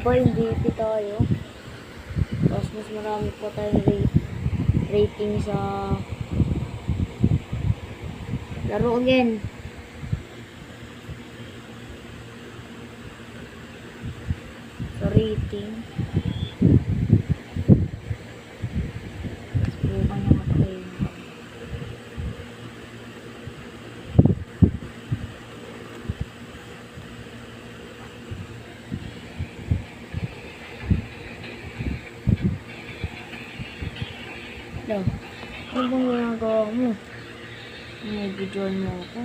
ba, MVP tayo. Tapos mas marami pa tayong rating sa laro again. Sa rating. Subukan na matayin. Ano bang ginagawa mo? May video mo ako.